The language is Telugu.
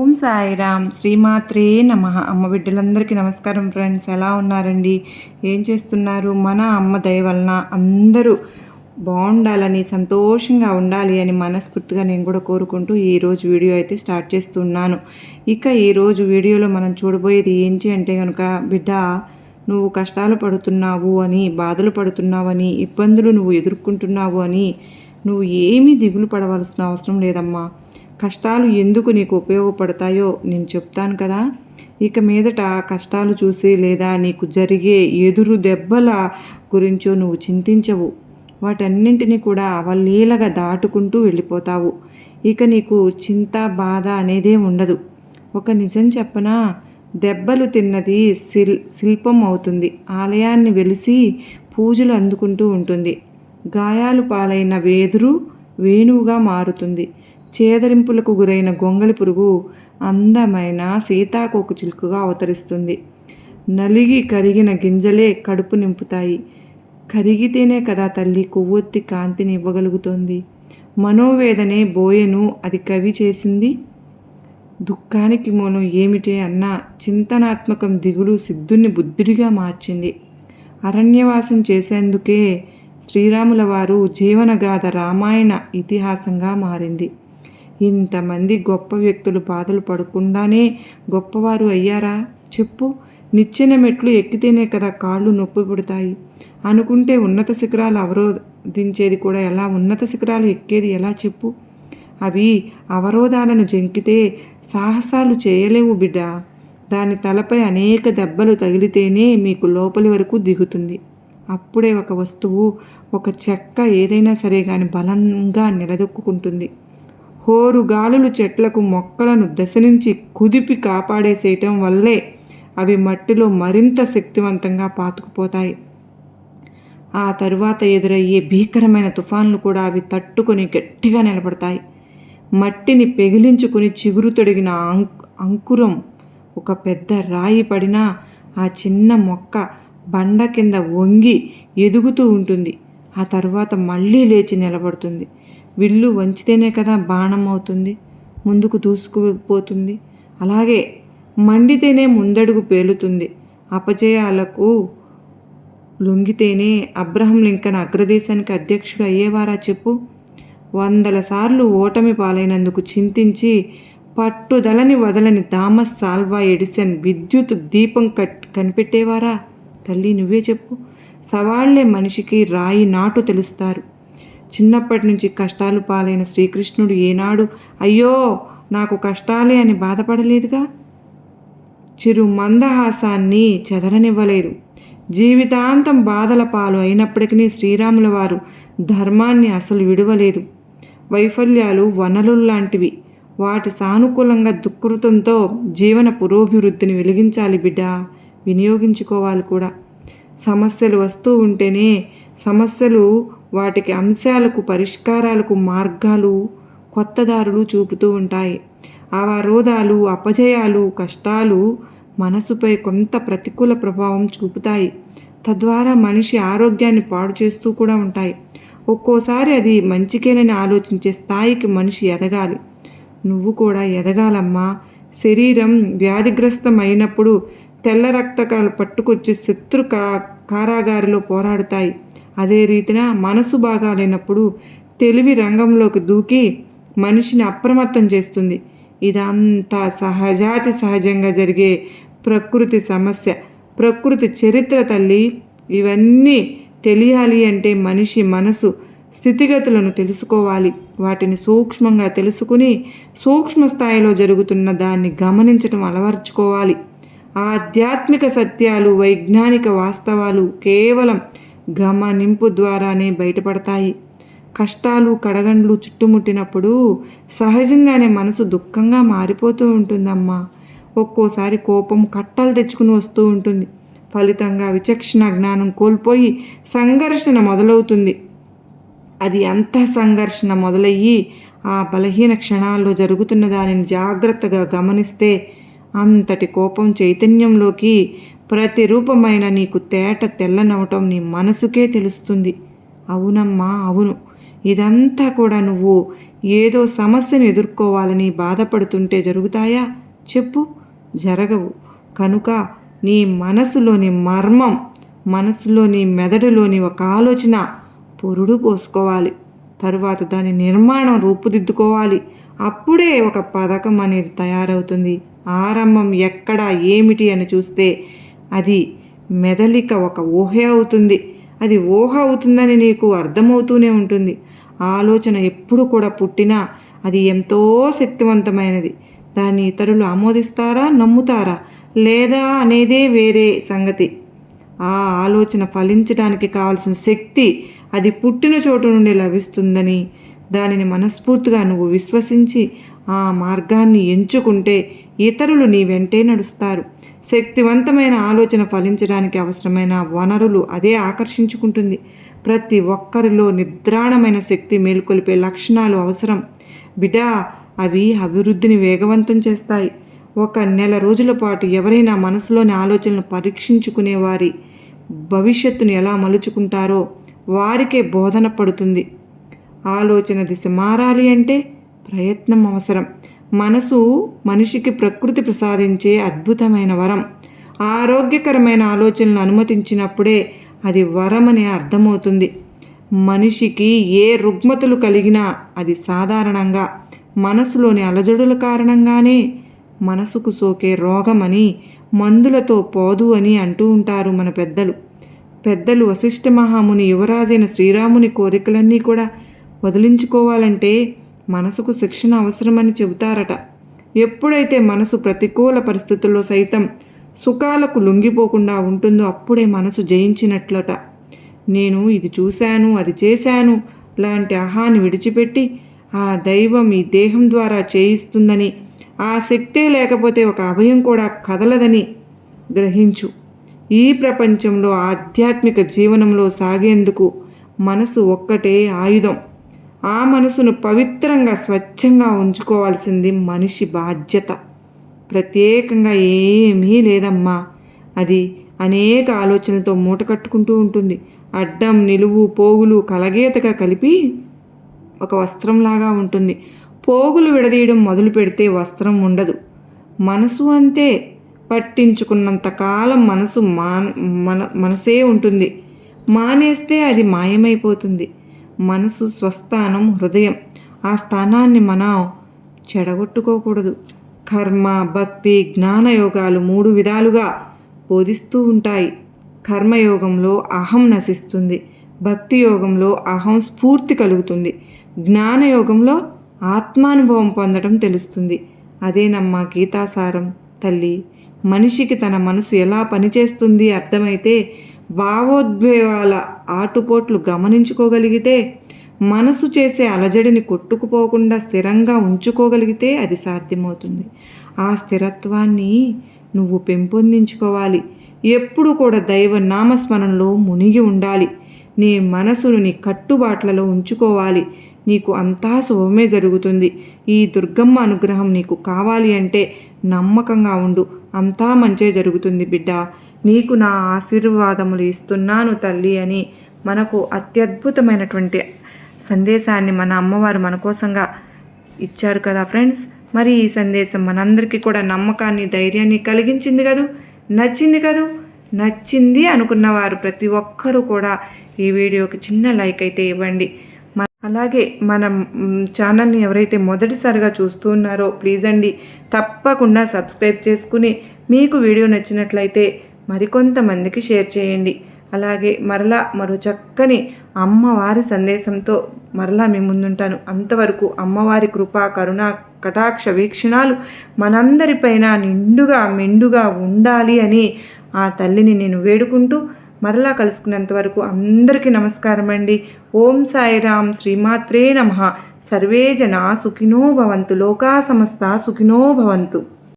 ఓం సాయిరామ్ శ్రీమాత్రే నమః. అమ్మ బిడ్డలందరికీ నమస్కారం ఫ్రెండ్స్. ఎలా ఉన్నారండి? ఏం చేస్తున్నారు? మన అమ్మ దయ వలన అందరూ బాగుండాలని, సంతోషంగా ఉండాలి అని మనస్ఫూర్తిగా నేను కూడా కోరుకుంటూ ఈరోజు వీడియో అయితే స్టార్ట్ చేస్తున్నాను. ఇక ఈరోజు వీడియోలో మనం చూడబోయేది ఏంటి అంటే కనుక, బిడ్డ నువ్వు కష్టాలు పడుతున్నావు అని, బాధలు పడుతున్నావని, ఇబ్బందులు నువ్వు ఎదుర్కొంటున్నావు అని నువ్వు ఏమీ దిగులు పడవలసిన అవసరం లేదమ్మా. కష్టాలు ఎందుకు నీకు ఉపయోగపడతాయో నేను చెప్తాను కదా. ఇక మీదట కష్టాలు చూసి లేదా నీకు జరిగే ఎదురు దెబ్బల గురించో నువ్వు చింతించవు. వాటన్నింటినీ కూడా అవలీలగా దాటుకుంటూ వెళ్ళిపోతావు. ఇక నీకు చింత బాధ అనేదే ఉండదు. ఒక నిజం చెప్పనా, దెబ్బలు తిన్నది శిల్పం అవుతుంది. ఆలయాన్ని వెలిసి పూజలు అందుకుంటూ ఉంటుంది. గాయాలు పాలైన వేదురు వేణువుగా మారుతుంది. చేదరింపులకు గురైన గొంగళి పురుగు అందమైన సీతాకోక చిలుకగా అవతరిస్తుంది. నలిగి కరిగిన గింజలే కడుపు నింపుతాయి. కరిగితేనే కదా తల్లి కొవ్వొత్తి కాంతిని ఇవ్వగలుగుతోంది. మనోవేదనే బోయెను అది కవి చేసింది. దుఃఖానికి మూలం ఏమిటే అన్న చింతనాత్మకం దిగులు సిద్ధుని బుద్ధుడిగా మార్చింది. అరణ్యవాసం చేసేందుకే శ్రీరాముల వారు జీవనగాథ రామాయణ ఇతిహాసంగా మారింది. ఇంతమంది గొప్ప వ్యక్తులు బాధలు పడకుండానే గొప్పవారు అయ్యారా చెప్పు? నిచ్చెన మెట్లు ఎక్కితేనే కదా కాళ్ళు నొప్పి పుడతాయి. అనుకుంటే ఉన్నత శిఖరాలు అవరోధించేది కూడా ఎలా, ఉన్నత శిఖరాలు ఎక్కేది ఎలా చెప్పు? అవి అవరోధాలను జంకితే సాహసాలు చేయలేవు బిడ్డ. దాని తలపై అనేక దెబ్బలు తగిలితేనే మీకు లోపలి వరకు దిగుతుంది. అప్పుడే ఒక వస్తువు, ఒక చెక్క ఏదైనా సరే కానీ బలంగా నిలదొక్కుంటుంది. హోరు గాలులు చెట్లకు మొక్కలను దశ నుంచి కుదిపి కాపాడేసేయటం వల్లే అవి మట్టిలో మరింత శక్తివంతంగా పాతుకుపోతాయి. ఆ తరువాత ఎదురయ్యే భీకరమైన తుఫాన్లు కూడా అవి తట్టుకొని గట్టిగా నిలబడతాయి. మట్టిని పెగిలించుకుని చిగురు తొడిగిన అంకురం ఒక పెద్ద రాయి పడినా ఆ చిన్న మొక్క బండ కింద వంగి ఎదుగుతూ ఉంటుంది. ఆ తరువాత మళ్ళీ లేచి నిలబడుతుంది. విల్లు వంచితేనే కదా బాణం అవుతుంది, ముందుకు దూసుకుపోతుంది. అలాగే మండితేనే ముందడుగు పేలుతుంది. అపజయాలకు లొంగితేనే అబ్రహం లింకన్ అగ్రదేశానికి అధ్యక్షుడు అయ్యేవారా చెప్పు? 100 సార్లు ఓటమి పాలైనందుకు చింతించి పట్టుదలని వదలని థామస్ ఆల్వా ఎడిసన్ విద్యుత్ దీపం కనిపెట్టేవారా? తల్లి నువ్వే చెప్పు. సవాళ్లే మనిషికి రాయి నాటు తెలుస్తారు. చిన్నప్పటి నుంచి కష్టాలు పాలైన శ్రీకృష్ణుడు ఏనాడు అయ్యో నాకు కష్టాలే అని బాధపడలేదుగా. చిరు మందహాసాన్ని చెదరనివ్వలేదు. జీవితాంతం బాధల పాలు అయినప్పటికీ శ్రీరాముల వారు ధర్మాన్ని అసలు విడవలేదు. వైఫల్యాలు వనరుల్లాంటివి. వాటి సానుకూలంగా దుఃఖృతంతో జీవన పురోభివృద్ధిని వెలిగించాలి బిడ్డ, వినియోగించుకోవాలి కూడా. సమస్యలు వస్తూ ఉంటేనే సమస్యలు వాటికి అంశాలకు, పరిష్కారాలకు మార్గాలు, కొత్త దారులు చూపుతూ ఉంటాయి. అవరోధాలు, అపజయాలు, కష్టాలు మనసుపై కొంత ప్రతికూల ప్రభావం చూపుతాయి. తద్వారా మనిషి ఆరోగ్యాన్ని పాడు చేస్తూ కూడా ఉంటాయి. ఒక్కోసారి అది మంచికేనని ఆలోచించే స్థాయికి మనిషి ఎదగాలి. నువ్వు కూడా ఎదగాలమ్మా. శరీరం వ్యాధిగ్రస్తం అయినప్పుడు తెల్ల రక్తకాలు పట్టుకొచ్చి శత్రు కారాగారిలో పోరాడుతాయి. అదే రీతిన మనసు బాగాలేనప్పుడు తెలివి రంగంలోకి దూకి మనిషిని అప్రమత్తం చేస్తుంది. ఇదంతా సహజంగా జరిగే ప్రకృతి సమస్య, ప్రకృతి చరిత్ర తల్లి. ఇవన్నీ తెలియాలి అంటే మనిషి మనసు స్థితిగతులను తెలుసుకోవాలి. వాటిని సూక్ష్మంగా తెలుసుకుని సూక్ష్మ స్థాయిలో జరుగుతున్న దాన్ని గమనించడం అలవర్చుకోవాలి. ఆధ్యాత్మిక సత్యాలు, వైజ్ఞానిక వాస్తవాలు కేవలం గమనింపు ద్వారానే బయటపడతాయి. కష్టాలు, కడగండ్లు చుట్టుముట్టినప్పుడు సహజంగానే మనసు దుఃఖంగా మారిపోతూ ఉంటుందమ్మా. ఒక్కోసారి కోపం కట్టలు తెచ్చుకుని వస్తూ ఉంటుంది. ఫలితంగా విచక్షణ జ్ఞానం కోల్పోయి సంఘర్షణ మొదలవుతుంది. అది అంత సంఘర్షణ మొదలయ్యి ఆ బలహీన క్షణాల్లో జరుగుతున్న దానిని జాగ్రత్తగా గమనిస్తే అంతటి కోపం చైతన్యంలోకి ప్రతిరూపమైన నీకు తేట తెల్లనవటం నీ మనసుకే తెలుస్తుంది. అవునమ్మా అవును. ఇదంతా కూడా నువ్వు ఏదో సమస్యను ఎదుర్కోవాలని బాధపడుతుంటే జరుగుతాయా చెప్పు? జరగవు. కనుక నీ మనసులోని మర్మం, మనసులోని మెదడులోని ఒక ఆలోచన పురుడు పోసుకోవాలి. తరువాత దాని నిర్మాణం రూపుదిద్దుకోవాలి. అప్పుడే ఒక పథకం అనేది తయారవుతుంది. ఆరంభం ఎక్కడ ఏమిటి అని చూస్తే అది మెదలిక ఒక ఊహే అవుతుంది. అది ఊహ అవుతుందని నీకు అర్థమవుతూనే ఉంటుంది. ఆలోచన ఎప్పుడు కూడా పుట్టినా అది ఎంతో శక్తివంతమైనది. దాన్ని ఇతరులు ఆమోదిస్తారా, నమ్ముతారా లేదా అనేదే వేరే సంగతి. ఆ ఆలోచన ఫలించడానికి కావలసిన శక్తి అది పుట్టిన చోటు నుండి లభిస్తుందని దానిని మనస్ఫూర్తిగా నువ్వు విశ్వసించి ఆ మార్గాన్ని ఎంచుకుంటే ఇతరులు నీ వెంటే నడుస్తారు. శక్తివంతమైన ఆలోచన ఫలించడానికి అవసరమైన వనరులు అదే ఆకర్షించుకుంటుంది. ప్రతి ఒక్కరిలో నిద్రాణమైన శక్తి మేల్కొల్పే లక్షణాలు అవసరం బిడ్డా. అవి అభివృద్ధిని వేగవంతం చేస్తాయి. ఒక నెల రోజుల పాటు ఎవరైనా మనసులోని ఆలోచనలు పరీక్షించుకునే వారి భవిష్యత్తును ఎలా మలుచుకుంటారో వారికే బోధన పడుతుంది. ఆలోచన దిశ మారాలి అంటే ప్రయత్నం అవసరం. మనసు మనిషికి ప్రకృతి ప్రసాదించే అద్భుతమైన వరం. ఆరోగ్యకరమైన ఆలోచనలను అనుమతించినప్పుడే అది వరం అని అర్థమవుతుంది. మనిషికి ఏ రుగ్మతలు కలిగినా అది సాధారణంగా మనసులోని అలజడుల కారణంగానే. మనసుకు సోకే రోగమని మందులతో పోదు అని అంటూ ఉంటారు మన పెద్దలు వశిష్ఠ మహాముని యువరాజైన శ్రీరాముని కోరికలన్నీ కూడా వదిలించుకోవాలంటే మనసుకు శిక్షణ అవసరమని చెబుతారట. ఎప్పుడైతే మనసు ప్రతికూల పరిస్థితుల్లో సైతం సుఖాలకు లొంగిపోకుండా ఉంటుందో అప్పుడే మనసు జయించినట్లట. నేను ఇది చూశాను, అది చేశాను లాంటి అహాన్ని విడిచిపెట్టి ఆ దైవం ఈ దేహం ద్వారా చేయిస్తుందని, ఆ శక్తే లేకపోతే ఒక అభయం కూడా కదలదని గ్రహించు. ఈ ప్రపంచంలో ఆధ్యాత్మిక జీవనంలో సాగేందుకు మనసు ఒక్కటే ఆయుధం. ఆ మనసును పవిత్రంగా స్వచ్ఛంగా ఉంచుకోవాల్సింది మనిషి బాధ్యత. ప్రత్యేకంగా ఏమీ లేదమ్మా. అది అనేక ఆలోచనలతో మూట కట్టుకుంటూ ఉంటుంది. అడ్డం నిలువు పోగులు కలగేతగా కలిపి ఒక వస్త్రంలాగా ఉంటుంది. పోగులు విడదీయడం మొదలు పెడితే వస్త్రం ఉండదు. మనసు అంతే. పట్టించుకున్నంతకాలం మనసే ఉంటుంది. మానేస్తే అది మాయమైపోతుంది. మనసు స్వస్థానం హృదయం. ఆ స్థానాన్ని మనం చెడగొట్టుకోకూడదు. కర్మ, భక్తి, జ్ఞానయోగాలు 3 విధాలుగా బోధిస్తూ ఉంటాయి. కర్మయోగంలో అహం నశిస్తుంది. భక్తి యోగంలో అహం స్ఫూర్తి కలుగుతుంది. జ్ఞానయోగంలో ఆత్మానుభవం పొందడం తెలుస్తుంది. అదేనమ్మా గీతాసారం తల్లి. మనిషికి తన మనసు ఎలా పనిచేస్తుంది అర్థమైతే, భావోద్వేగాల ఆటుపోట్లు గమనించుకోగలిగితే, మనసు చేసే అలజడిని కొట్టుకుపోకుండా స్థిరంగా ఉంచుకోగలిగితే అది సాధ్యమవుతుంది. ఆ స్థిరత్వాన్ని నువ్వు పెంపొందించుకోవాలి. ఎప్పుడు కూడా దైవ నామస్మరణలో మునిగి ఉండాలి. నీ మనసును నీ కట్టుబాట్లలో ఉంచుకోవాలి. నీకు అంతా శుభమే జరుగుతుంది. ఈ దుర్గమ్మ అనుగ్రహం నీకు కావాలి అంటే నమ్మకంగా ఉండు. అంతా మంచే జరుగుతుంది బిడ్డ. నీకు నా ఆశీర్వాదములు ఇస్తున్నాను తల్లి అని మనకు అత్యద్భుతమైనటువంటి సందేశాన్ని మన అమ్మవారు మన కోసంగా ఇచ్చారు కదా ఫ్రెండ్స్. మరి ఈ సందేశం మనందరికీ కూడా నమ్మకాన్ని, ధైర్యాన్ని కలిగించింది కదూ. నచ్చింది కదూ. నచ్చింది అనుకున్నవారు ప్రతి ఒక్కరూ కూడా ఈ వీడియోకి చిన్న లైక్ అయితే ఇవ్వండి. అలాగే మన ఛానల్ని ఎవరైతే మొదటిసారిగా చూస్తున్నారో ప్లీజ్ అండి తప్పకుండా సబ్స్క్రైబ్ చేసుకుని మీకు వీడియో నచ్చినట్లయితే మరికొంతమందికి షేర్ చేయండి. అలాగే మరో చక్కని అమ్మవారి సందేశంతో మరలా మీ ముందుంటాను. అంతవరకు అమ్మవారి కృపా, కరుణ, కటాక్ష వీక్షణాలు మనందరిపైన నిండుగా మెండుగా ఉండాలి అని ఆ తల్లిని నేను వేడుకుంటూ మరలా కలుసుకున్నంత వరకు అందరికీ నమస్కారం అండి. ఓం సాయిరాం. శ్రీమాత్రే నమః. సర్వే జనా సుఖినో భవంతు. లోకా సమస్త సుఖినో భవంతు.